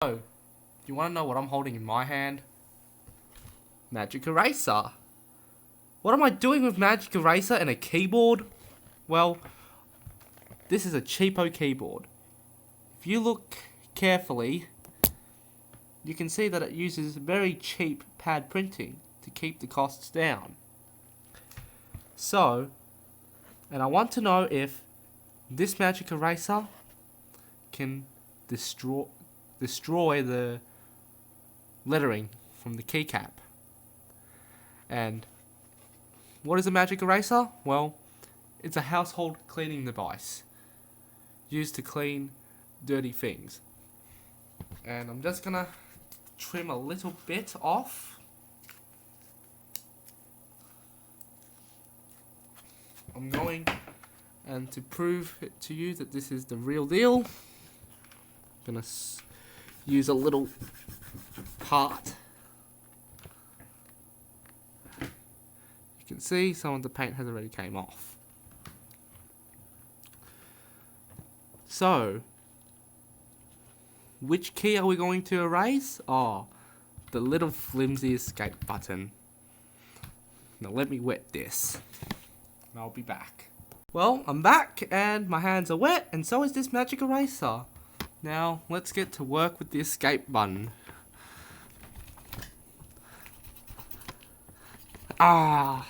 So, you want to know what I'm holding in my hand? Magic Eraser. What am I doing with Magic Eraser and a keyboard? Well, this is a cheapo keyboard. If you look carefully, you can see that it uses very cheap pad printing to keep the costs down. So, and I want to know if this Magic Eraser can destroy the lettering from the keycap. And what is a Magic Eraser? Well, it's a household cleaning device used to clean dirty things. And I'm just gonna trim a little bit off. I'm going, and to prove it to you that this is the real deal, I'm gonna use a little part. You can see some of the paint has already came off. So, which key are we going to erase? Oh, the little flimsy escape button. Now let me wet this. I'll be back. Well, I'm back and my hands are wet, and so is this Magic Eraser. Now, let's get to work with the escape button. Well,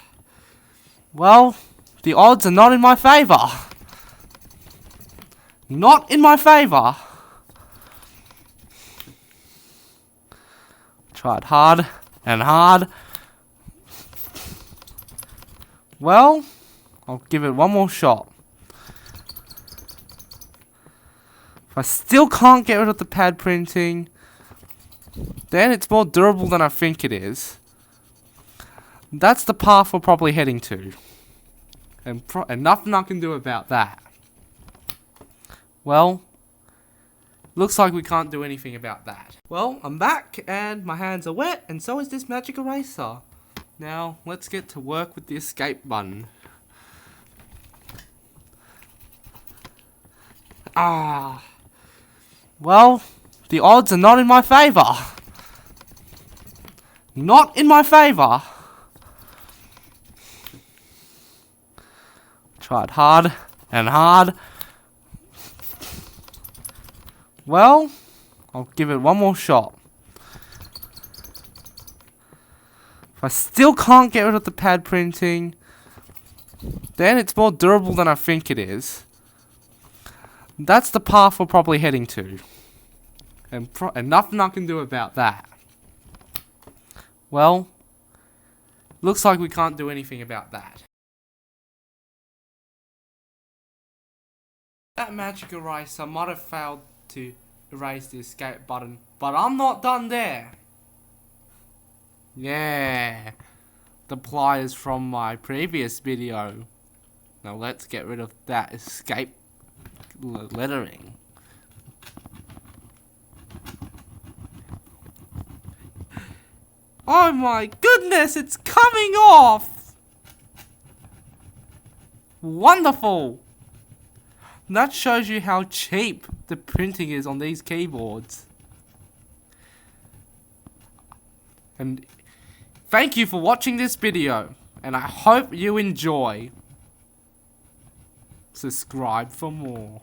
the odds are not in my favor. Not in my favor. Tried hard and hard. Well, I'll give it one more shot. If I still can't get rid of the pad printing, then it's more durable than I think it is. That's the path we're probably heading to. And nothing I can do about that. Well, looks like we can't do anything about that. Well, I'm back and my hands are wet, and so is this Magic Eraser. Now, let's get to work with the escape button. Well, the odds are not in my favor. Not in my favor. Tried hard and hard. Well, I'll give it one more shot. If I still can't get rid of the pad printing, then it's more durable than I think it is. That's the path we're probably heading to. And nothing I can do about that. Well, looks like we can't do anything about that. That Magic Eraser might have failed to erase the escape button, but I'm not done there. Yeah, the pliers from my previous video. Now let's get rid of that escape lettering. Oh my goodness, it's coming off! Wonderful! That shows you how cheap the printing is on these keyboards. And thank you for watching this video, and I hope you enjoy. Subscribe for more.